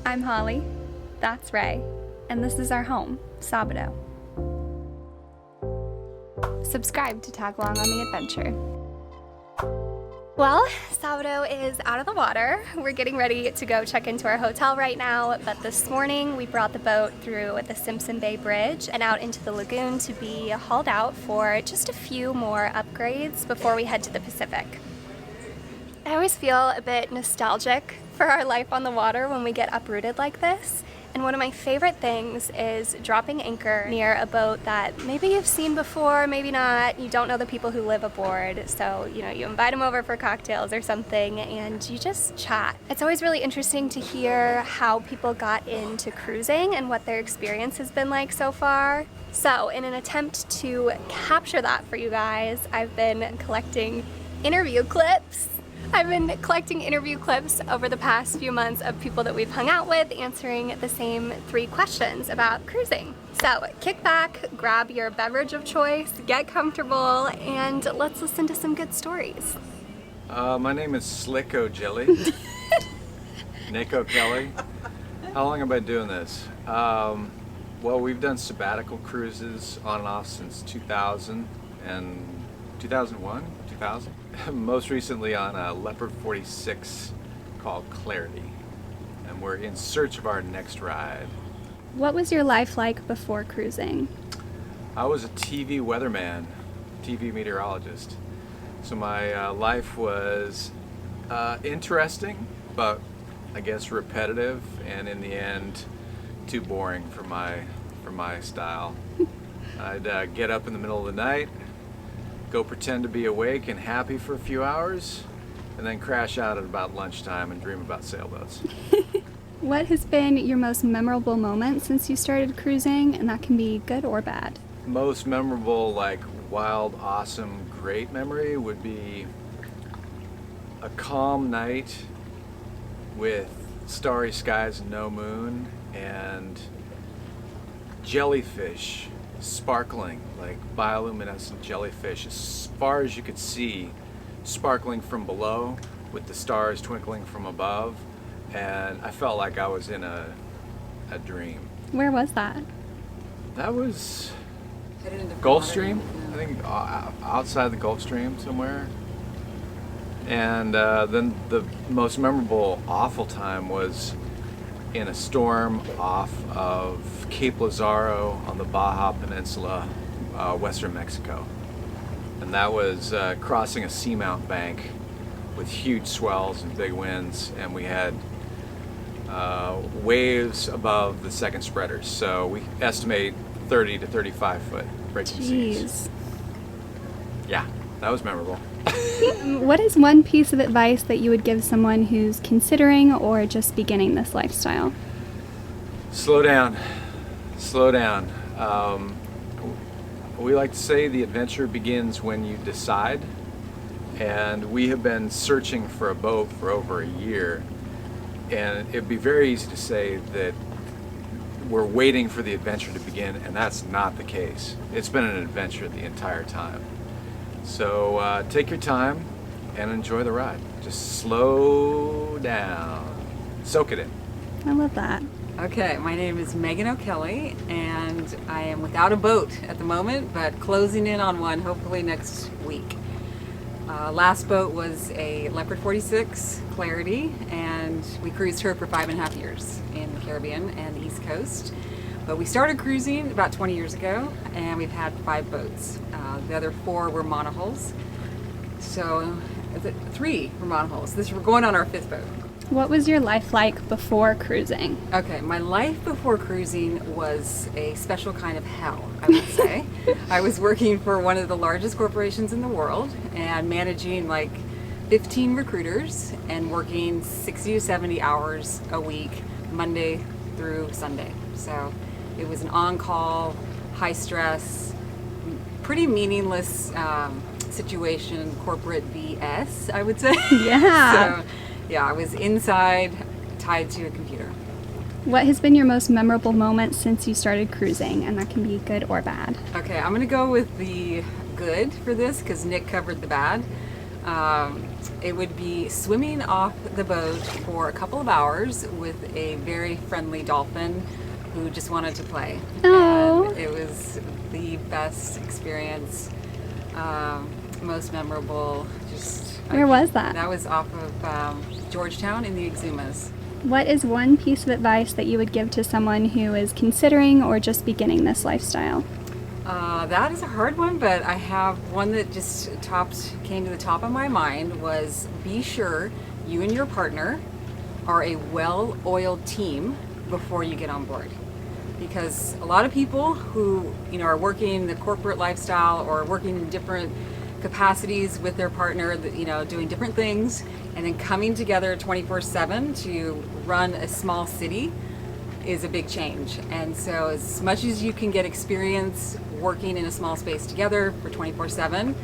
I'm Holly, that's Ray, and this is our home, Sabado. Subscribe to tag along on the adventure. Well, Sabado is out of the water. We're getting ready to go check into our hotel right now, but this morning we brought the boat through the Simpson Bay Bridge and out into the lagoon to be hauled out for just a few more upgrades before we head to the Pacific. I always feel a bit nostalgic for our life on the water when we get uprooted like this. And one of my favorite things is dropping anchor near a boat that maybe you've seen before, maybe not. You don't know the people who live aboard, so you invite them over for cocktails or something and you just chat. It's always really interesting to hear how people got into cruising and what their experience has been like so far. So in an attempt to capture that for you guys, I've been collecting interview clips. Over the past few months of people that we've hung out with answering the same 3 questions about cruising. So kick back, grab your beverage of choice, get comfortable, and let's listen to some good stories. My name is Slicko Jelly. Nico Kelly. How long have I been doing this? Well, we've done sabbatical cruises on and off since 2000 and 2001, 2000. Most recently on a Leopard 46 called Clarity, and we're in search of our next ride. What was your life like before cruising? I was a TV weatherman, TV meteorologist. So my life was interesting, but I guess repetitive, and in the end, too boring for my style. I'd get up in the middle of the night, go pretend to be awake and happy for a few hours, and then crash out at about lunchtime and dream about sailboats. What has been your most memorable moment since you started cruising, and that can be good or bad? Most memorable, like wild, awesome, great memory would be a calm night with starry skies and no moon, and jellyfish sparkling, like bioluminescent jellyfish as far as you could see, sparkling from below with the stars twinkling from above, and I felt like I was in a dream. Where was that? That was Gulf Stream, I think outside the Gulf Stream somewhere. And then the most memorable awful time was in a storm off of Cape Lazaro on the Baja Peninsula, western Mexico. And that was crossing a seamount bank with huge swells and big winds, and we had waves above the second spreaders. So we estimate 30 to 35 foot breaking seas. Yeah, that was memorable. What is one piece of advice that you would give someone who's considering or just beginning this lifestyle? Slow down. Slow down. We like to say the adventure begins when you decide, and we have been searching for a boat for over a year, and it'd be very easy to say that we're waiting for the adventure to begin, and that's not the case. It's been an adventure the entire time. So take your time and enjoy the ride. Just slow down. Soak it in. I love that. Okay, my name is Megan O'Kelly, and I am without a boat at the moment, but closing in on one hopefully next week. Last boat was a Leopard 46 Clarity, and we cruised her for 5.5 years in the Caribbean and the East Coast. But we started cruising about 20 years ago, and we've had 5 boats. The other 4 were monohulls. So 3 were monohulls. We're going on our 5th boat. What was your life like before cruising? Okay, my life before cruising was a special kind of hell, I would say. I was working for one of the largest corporations in the world and managing like 15 recruiters and working 60 to 70 hours a week, Monday through Sunday. So it was an on-call, high stress, pretty meaningless situation, corporate BS, I would say. Yeah. So, yeah, I was inside, tied to a computer. What has been your most memorable moment since you started cruising? And that can be good or bad. Okay, I'm gonna go with the good for this because Nick covered the bad. it would be swimming off the boat for a couple of hours with a very friendly dolphin who just wanted to play. Oh. And it was the best experience, most memorable. Where was that? That was off of Georgetown in the Exumas. What is one piece of advice that you would give to someone who is considering or just beginning this lifestyle? That is a hard one, but I have one that just came to the top of my mind was be sure you and your partner are a well-oiled team before you get on board. Because a lot of people who, are working the corporate lifestyle or working in different capacities with their partner, doing different things, and then coming together 24/7 to run a small city is a big change. And so as much as you can get experience working in a small space together for 24/7,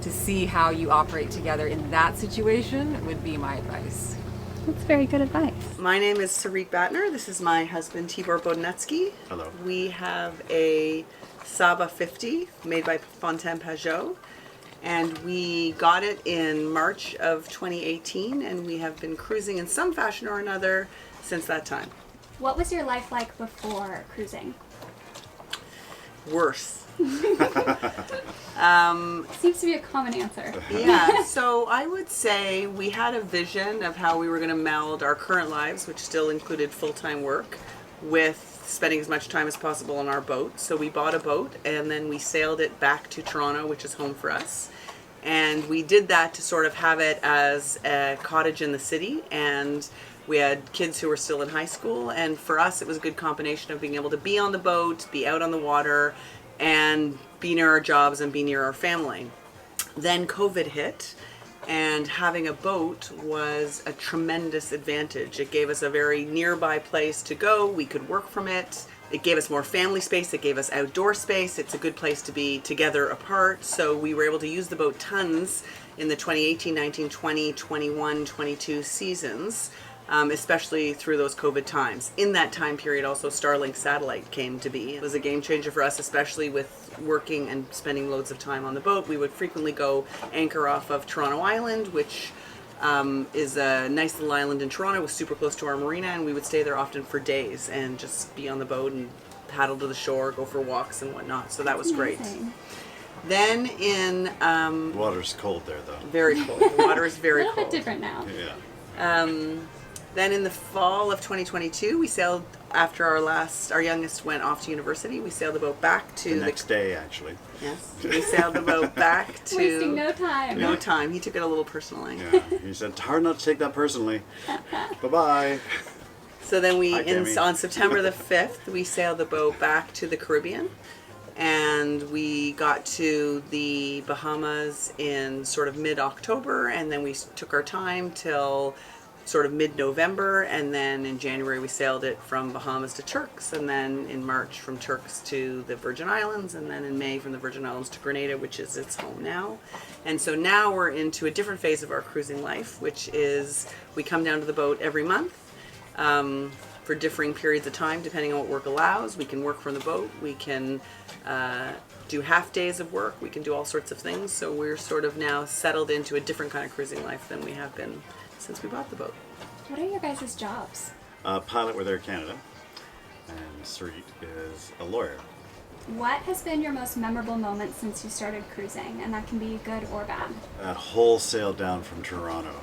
to see how you operate together in that situation would be my advice. That's very good advice. My name is Sarit Batner. This is my husband, Tibor Bodnetsky. Hello. We have a Saba 50 made by Fountaine Pajot. And we got it in March of 2018, and we have been cruising in some fashion or another since that time. What was your life like before cruising? Worse. Seems to be a common answer. Yeah, so I would say we had a vision of how we were going to meld our current lives, which still included full-time work, with spending as much time as possible on our boat. So we bought a boat, and then we sailed it back to Toronto, which is home for us. And we did that to sort of have it as a cottage in the city, and we had kids who were still in high school, and for us it was a good combination of being able to be on the boat, be out on the water, and be near our jobs and be near our family. Then COVID hit, and having a boat was a tremendous advantage. It gave us a very nearby place to go. We could work from it. It gave us more family space. It gave us outdoor space. It's a good place to be together apart. So we were able to use the boat tons in the 2018, 19, 20, 21, 22 seasons, especially through those COVID times. In that time period, also Starlink satellite came to be. It was a game changer for us, especially with working and spending loads of time on the boat. We would frequently go anchor off of Toronto Island, which is a nice little island in Toronto. It was super close to our marina, and we would stay there often for days and just be on the boat and paddle to the shore, go for walks and whatnot. So that was great. Then in Water's cold there, though. very cold. The water is very A little cold. bit different now. Yeah. Then in the fall of 2022, we sailed after our youngest went off to university. We sailed the boat back to The next day, actually. Yes, we sailed the boat back to Wasting no time. no time. He took it a little personally. Yeah. He said, it's hard not to take that personally. Bye-bye. So then Hi, Tammy. on September the 5th, we sailed the boat back to the Caribbean, and we got to the Bahamas in sort of mid-October, and then we took our time till sort of mid-November, and then in January we sailed it from Bahamas to Turks, and then in March from Turks to the Virgin Islands, and then in May from the Virgin Islands to Grenada, which is its home now. And so now we're into a different phase of our cruising life, which is we come down to the boat every month for differing periods of time depending on what work allows. We can work from the boat, we can do half days of work, we can do all sorts of things. So we're sort of now settled into a different kind of cruising life than we have been since we bought the boat. What are your guys' jobs? Pilot with Air Canada. And Sarit is a lawyer. What has been your most memorable moment since you started cruising? And that can be good or bad. That whole sail down from Toronto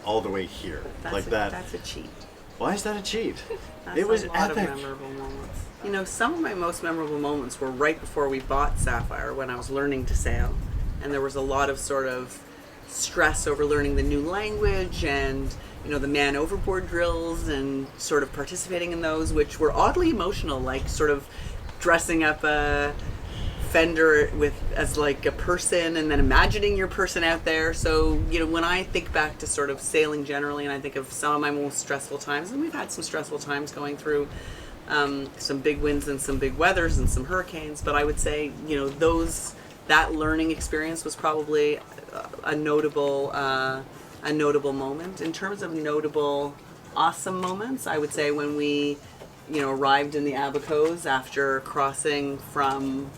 all the way here. That's a cheat. Why is that a cheat? That's It was a lot epic. of memorable moments. Some of my most memorable moments were right before we bought Safire, when I was learning to sail, and there was a lot of sort of stress over learning the new language and the man overboard drills and sort of participating in those, which were oddly emotional, like sort of dressing up a fender as like a person and then imagining your person out there. So when I think back to sort of sailing generally, and I think of some of my most stressful times, and we've had some stressful times going through some big winds and some big weathers and some hurricanes, but I would say that learning experience was probably a notable moment. In terms of notable awesome moments, I would say when we arrived in the Abacos after crossing from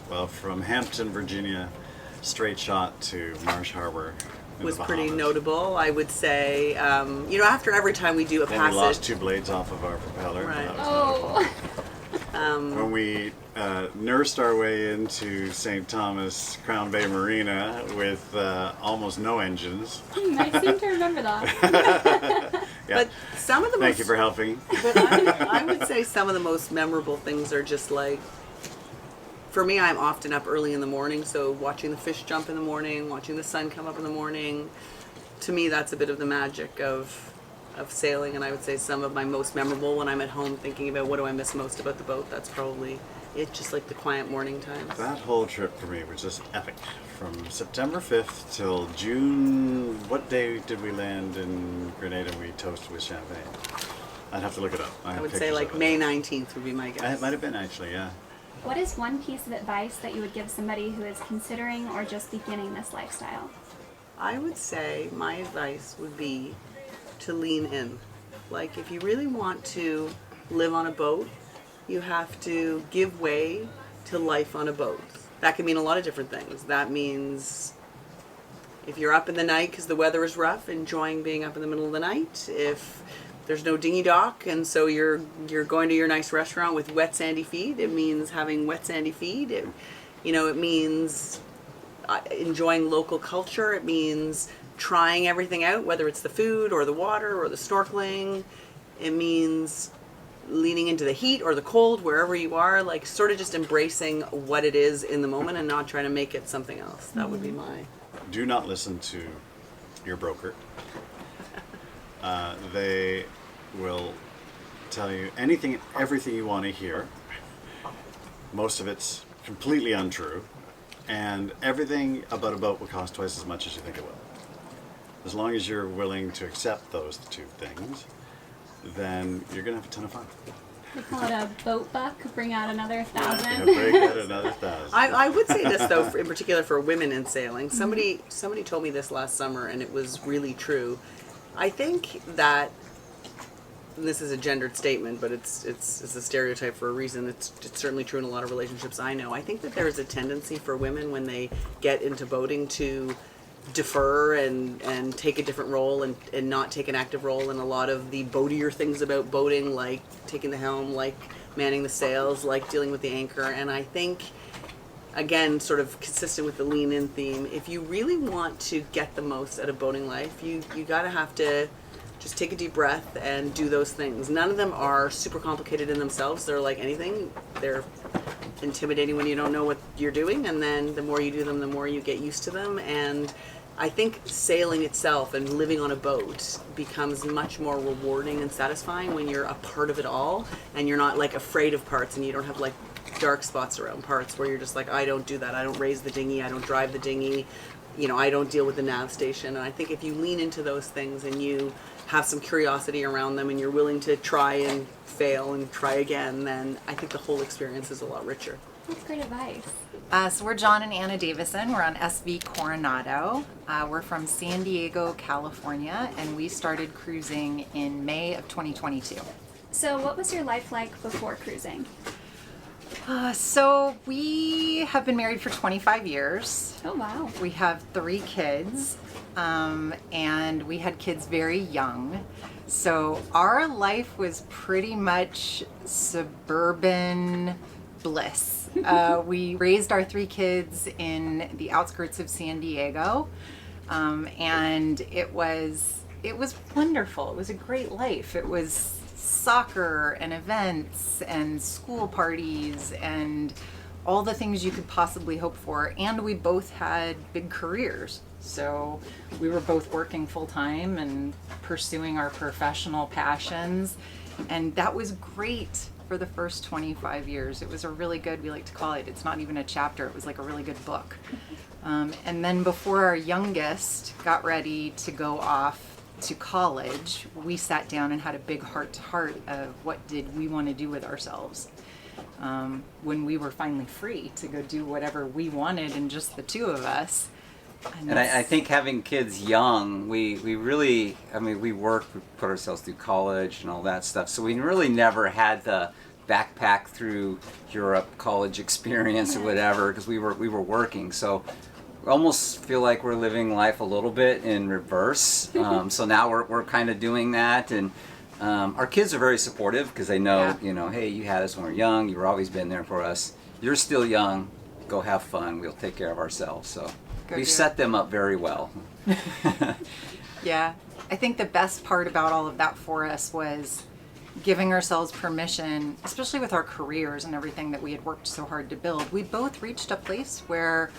Well, from Hampton, Virginia, straight shot to Marsh Harbor was the pretty Bahamas. notable. I would say, after every time we do a Then we lost passage, 2 blades off of our propeller. Right. That was not fun. Oh. When we nursed our way into St. Thomas Crown Bay Marina with almost no engines. I seem to remember that. Yeah. but some of the Thank most, you for helping. but I would say some of the most memorable things are just like, for me, I'm often up early in the morning, so watching the fish jump in the morning, watching the sun come up in the morning, to me that's a bit of the magic of sailing. And I would say some of my most memorable, when I'm at home thinking about what do I miss most about the boat, that's probably it, just like the quiet morning times. That whole trip for me was just epic. From September 5th till June, what day did we land in Grenada and we toasted with champagne? I'd have to look it up. I have would say pictures like of it. May 19th would be my guess. It might have been actually, yeah. What is one piece of advice that you would give somebody who is considering or just beginning this lifestyle? I would say my advice would be to lean in. Like, if you really want to live on a boat, you have to give way to life on a boat. That can mean a lot of different things. That means if you're up in the night because the weather is rough, enjoying being up in the middle of the night. If there's no dinghy dock and so you're going to your nice restaurant with wet sandy feet, it means having wet sandy feet. It means enjoying local culture. It means trying everything out, whether it's the food or the water or the snorkeling. It means leaning into the heat or the cold, wherever you are, like sort of just embracing what it is in the moment and not trying to make it something else. That would be my... Do not listen to your broker. They will tell you everything you want to hear. Most of it's completely untrue. And everything about a boat will cost twice as much as you think it will. As long as you're willing to accept those 2 things, then you're going to have a ton of fun. They call it a boat buck, bring out another 1,000. Break out another 1,000. I would say this though, in particular for women in sailing. Somebody told me this last summer, and it was really true. I think that, and this is a gendered statement, but it's a stereotype for a reason. It's certainly true in a lot of relationships I know. I think that there is a tendency for women when they get into boating to defer and take a different role and not take an active role in a lot of the boatier things about boating, like taking the helm, like manning the sails, like dealing with the anchor. And I think, again, sort of consistent with the lean in theme, if you really want to get the most out of boating life, you gotta have to just take a deep breath and do those things. None of them are super complicated in themselves. They're like anything. They're intimidating when you don't know what you're doing, and then the more you do them, the more you get used to them. And I think sailing itself and living on a boat becomes much more rewarding and satisfying when you're a part of it all and you're not like afraid of parts and you don't have like dark spots around parts where you're just like, I don't do that. I don't raise the dinghy. I don't drive the dinghy. I don't deal with the nav station. And I think if you lean into those things and you have some curiosity around them and you're willing to try and fail and try again, then I think the whole experience is a lot richer. That's great advice. So we're John and Anna Davison. We're on SV Coronado. We're from San Diego, California, and we started cruising in May of 2022. So what was your life like before cruising? So we have been married for 25 years. Oh, wow. We have 3 kids, and we had kids very young. So our life was pretty much suburban bliss. We raised our 3 kids in the outskirts of San Diego, and it was wonderful. It was a great life. It was soccer and events and school parties and all the things you could possibly hope for. And we both had big careers. So we were both working full time and pursuing our professional passions. And that was great for the first 25 years. It was a really good, we like to call it, it's not even a chapter, it was like a really good book. And then before our youngest got ready to go off to college, we sat down and had a big heart-to-heart of what did we want to do with ourselves when we were finally free to go do whatever we wanted, and just the 2 of us. And I think having kids young, we really, we worked, we put ourselves through college and all that stuff, so we really never had the backpack through Europe college experience or whatever, because we were working. So almost feel like we're living life a little bit in reverse. So now we're kind of doing that, and our kids are very supportive because they know, hey, you had us when we were young. You've always been there for us. You're still young. Go have fun. We'll take care of ourselves. So we set them up very well. Yeah. I think the best part about all of that for us was giving ourselves permission, especially with our careers and everything that we had worked so hard to build. We both reached a place where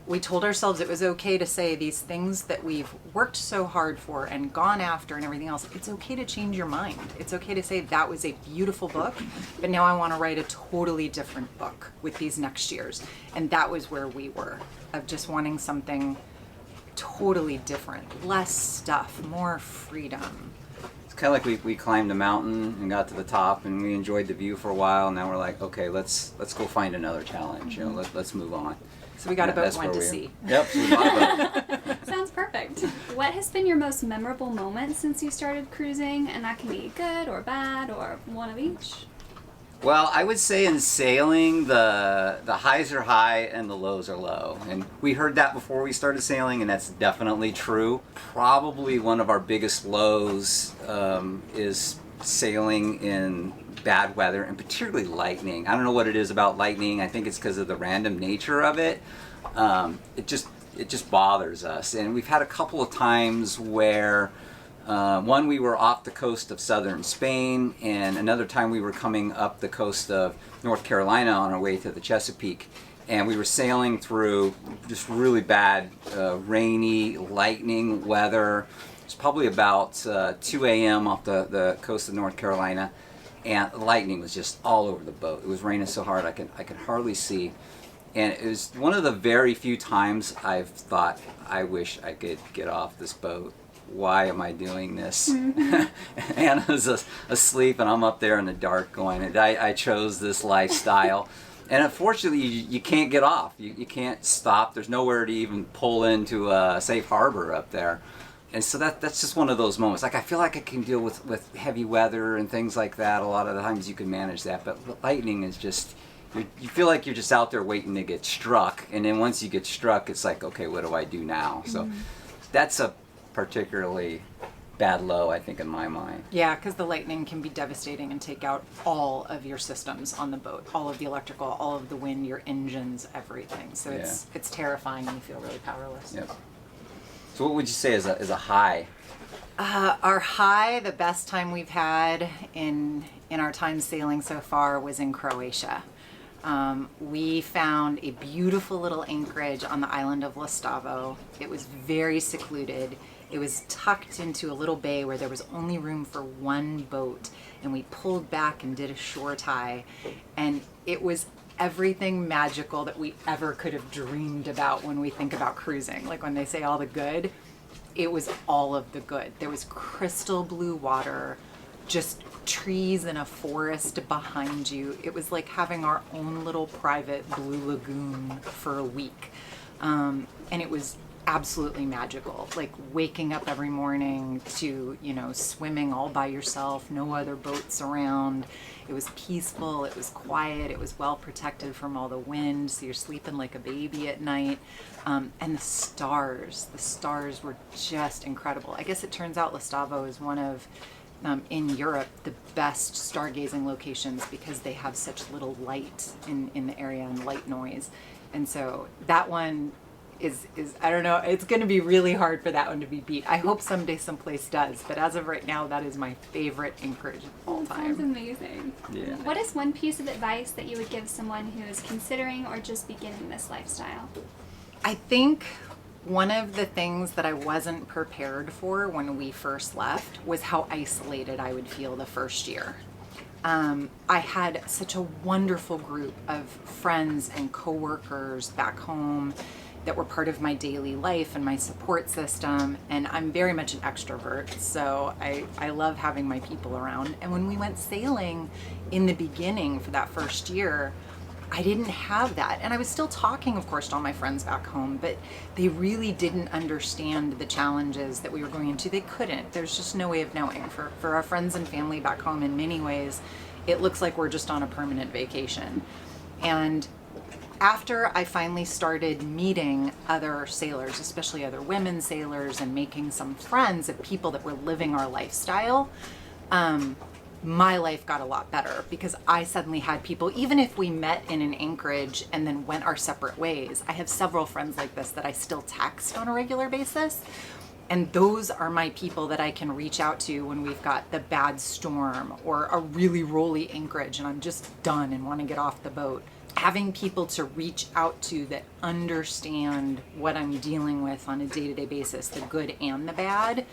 we told ourselves it was okay to say these things that we've worked so hard for and gone after and everything else. It's okay to change your mind. It's okay to say that was a beautiful book, but now I want to write a totally different book with these next years. And that was where we were, of just wanting something totally different, less stuff, more freedom. It's kind of like we climbed a mountain and got to the top, and we enjoyed the view for a while. And now we're like, okay, let's go find another challenge. Let's move on. So we got a boat one to see. Yep. So we bought a boat. Sounds perfect. What has been your most memorable moment since you started cruising? And that can be good or bad or one of each. Well, I would say in sailing, the highs are high and the lows are low. And we heard that before we started sailing, and that's definitely true. Probably one of our biggest lows is sailing in bad weather, and particularly lightning. I don't know what it is about lightning. I think it's because of the random nature of it. It just bothers us. And we've had a couple of times where one, we were off the coast of southern Spain, and another time we were coming up the coast of North Carolina on our way to the Chesapeake, and we were sailing through just really bad rainy, lightning weather. It's probably about 2 a.m. off the coast of North Carolina, and the lightning was just all over the boat. It was raining so hard I could hardly see. And it was one of the very few times I've thought, I wish I could get off this boat. Why am I doing this? Anna's asleep and I'm up there in the dark going, I chose this lifestyle. And unfortunately, you can't get off. You can't stop. There's nowhere to even pull into a safe harbor up there. And so that's just one of those moments. Like, I feel like I can deal with heavy weather and things like that. A lot of the times you can manage that. But lightning is just, you feel like you're just out there waiting to get struck. And then once you get struck, it's like, okay, what do I do now? So that's a particularly bad low, I think, in my mind. Yeah, because the lightning can be devastating and take out all of your systems on the boat, all of the electrical, all of the wind, your engines, everything. So it's terrifying and you feel really powerless. Yep. So what would you say is a high? Our high, the best time we've had in our time sailing so far was in Croatia. We found a beautiful little anchorage on the island of Lastovo. It was very secluded. It was tucked into a little bay where there was only room for one boat, and we pulled back and did a shore tie, and it was everything magical that we ever could have dreamed about when we think about cruising. Like when they say all the good, it was all of the good. There was crystal blue water, just trees and a forest behind you. It was like having our own little private blue lagoon for a week. And it was absolutely magical. Like waking up every morning to, swimming all by yourself, no other boats around. It was peaceful, it was quiet, it was well protected from all the wind, so you're sleeping like a baby at night. And the stars were just incredible. I guess it turns out Lastovo is one of, in Europe, the best stargazing locations because they have such little light in the area and light noise. And so that one is I don't know, it's going to be really hard for that one to be beat. I hope someday someplace does, but as of right now, that is my favorite anchorage of all time. Sounds amazing. Yeah. What is one piece of advice that you would give someone who is considering or just beginning this lifestyle? I think one of the things that I wasn't prepared for when we first left was how isolated I would feel the first year. I had such a wonderful group of friends and coworkers back home that were part of my daily life and my support system, and I'm very much an extrovert, so I love having my people around. And when we went sailing in the beginning for that first year, I didn't have that. And I was still talking, of course, to all my friends back home, but they really didn't understand the challenges that we were going into. They couldn't. There's just no way of knowing. For our friends and family back home, in many ways, it looks like we're just on a permanent vacation. And after I finally started meeting other sailors, especially other women sailors, and making some friends of people that were living our lifestyle, my life got a lot better because I suddenly had people, even if we met in an anchorage and then went our separate ways. I have several friends like this that I still text on a regular basis. And those are my people that I can reach out to when we've got the bad storm or a really rolly anchorage and I'm just done and want to get off the boat. Having people to reach out to that understand what I'm dealing with on a day-to-day basis, the good and the bad,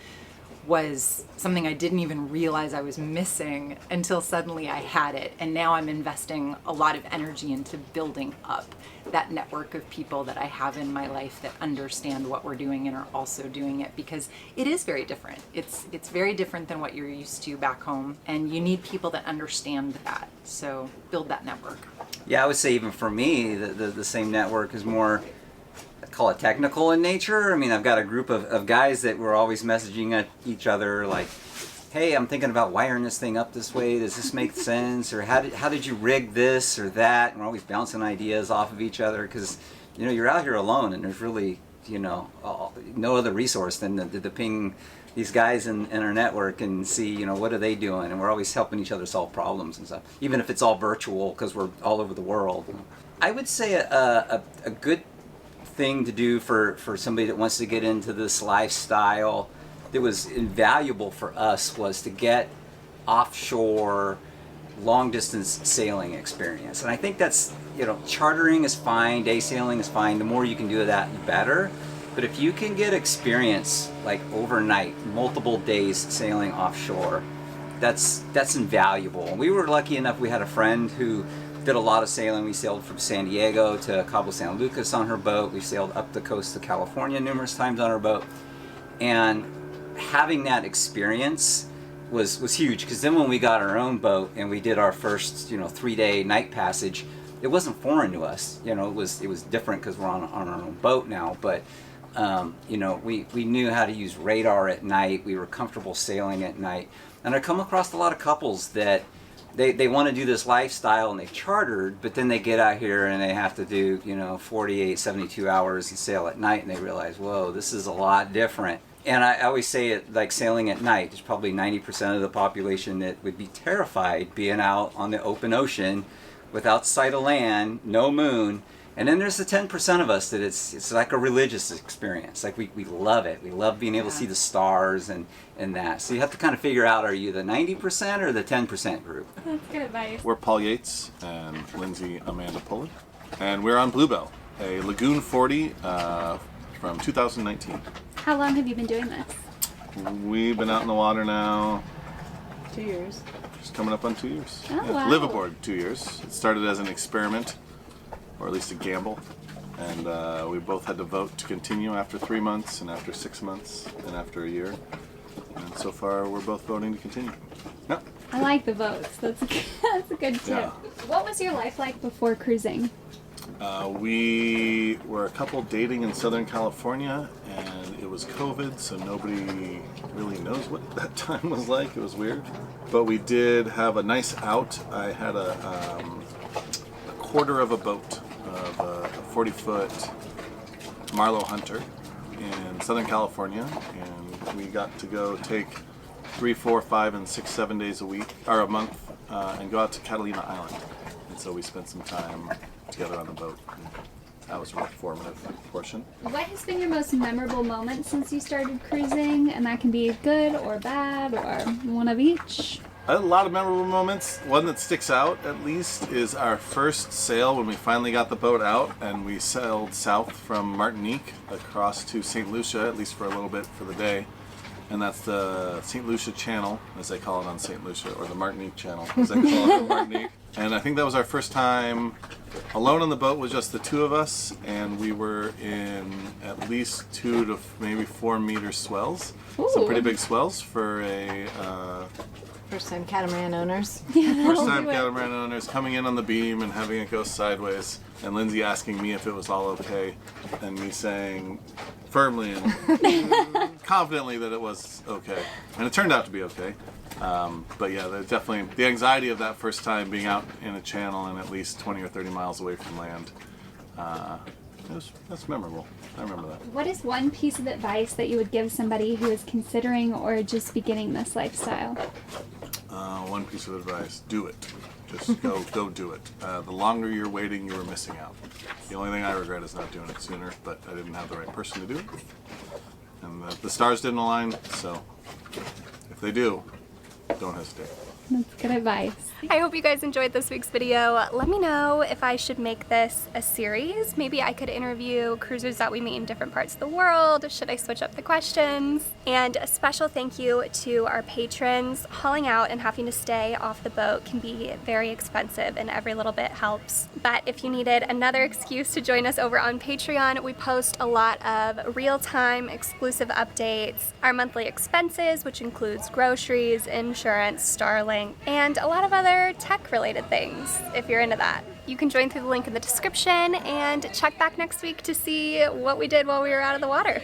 was something I didn't even realize I was missing until suddenly I had it. And now I'm investing a lot of energy into building up that network of people that I have in my life that understand what we're doing and are also doing it, because it is very different. It's very different than what you're used to back home, and you need people that understand that. So build that network. Yeah, I would say even for me, the same network is more, I call it technical in nature. I mean, I've got a group of guys that we're always messaging at each other like, hey, I'm thinking about wiring this thing up this way. Does this make sense? Or how did you rig this or that? And we're always bouncing ideas off of each other because, you know, you're out here alone and there's really, you know, no other resource than to ping these guys in our network and see, you know, what are they doing? And we're always helping each other solve problems and stuff, even if it's all virtual because we're all over the world. I would say a good thing to do for somebody that wants to get into this lifestyle that was invaluable for us was to get offshore long distance sailing experience. And I think that's, you know, chartering is fine, day sailing is fine. The more you can do of that, the better. But if you can get experience like overnight, multiple days sailing offshore, that's invaluable. And we were lucky enough, we had a friend who did a lot of sailing. We sailed from San Diego to Cabo San Lucas on her boat. We sailed up the coast of California numerous times on her boat. And having that experience was huge, because then when we got our own boat and we did our first, you know, 3-day night passage, it wasn't foreign to us. You know, it was different because we're on our own boat now, but you know, we knew how to use radar at night. We were comfortable sailing at night. And I come across a lot of couples that they want to do this lifestyle and they've chartered, but then they get out here and they have to do, you know, 48, 72 hours and sail at night, and they realize, whoa, this is a lot different. And I always say it like sailing at night. There's probably 90% of the population that would be terrified being out on the open ocean without sight of land, no moon. And then there's the 10% of us that it's like a religious experience. Like we love it. We love being able to see the stars and that. So you have to kind of figure out, are you the 90% or the 10% group? That's good advice. We're Paul Yates and Lindsey Amanda Pulley. And we're on BlueBelle, a Lagoon 40 from 2019. How long have you been doing this? We've been out in the water now 2 years. just coming up on 2 years. Oh, wow. Live aboard 2 years. It started as an experiment, or at least a gamble. And we both had to vote to continue after 3 months, and after 6 months, and after a year. And so far, we're both voting to continue. Yep. I like the votes. That's a good tip. Yeah. What was your life like before cruising? We were a couple dating in Southern California, and it was COVID, so nobody really knows what that time was like. It was weird. But we did have a nice out. I had a quarter of a boat of a 40-foot Marlow Hunter in Southern California, and we got to go take 3, 4, 5, and 6, 7 days a week, or a month, and go out to Catalina Island. And so we spent some time together on the boat. That was a really formative portion. What has been your most memorable moment since you started cruising? And that can be good or bad or one of each. A lot of memorable moments. One that sticks out, at least, is our first sail when we finally got the boat out and we sailed south from Martinique across to St. Lucia, at least for a little bit for the day. And that's the St. Lucia Channel, as they call it on St. Lucia, or the Martinique Channel, as they call it on Martinique. And I think that was our first time alone on the boat with just the two of us, and we were in at least 2 to maybe 4 meter swells. Ooh. Some pretty big swells for a First-time catamaran owners. first-time catamaran owners coming in on the beam and having it go sideways, and Lindsey asking me if it was all okay, and me saying firmly and confidently that it was okay, and it turned out to be okay. But yeah, definitely the anxiety of that first time being out in a channel and at least 20 or 30 miles away from land That's memorable. I remember that. What is one piece of advice that you would give somebody who is considering or just beginning this lifestyle? One piece of advice: do it. Just go do it. The longer you're waiting, you are missing out. The only thing I regret is not doing it sooner, but I didn't have the right person to do it, and the stars didn't align. So if they do, don't hesitate. That's good advice. I hope you guys enjoyed this week's video. Let me know if I should make this a series. Maybe I could interview cruisers that we meet in different parts of the world. Should I switch up the questions? And a special thank you to our patrons. Hauling out and having to stay off the boat can be very expensive, and every little bit helps. But if you needed another excuse to join us over on Patreon, we post a lot of real-time exclusive updates, our monthly expenses, which includes groceries, insurance, Starlink, and a lot of other tech-related things, if you're into that. You can join through the link in the description and check back next week to see what we did while we were out of the water.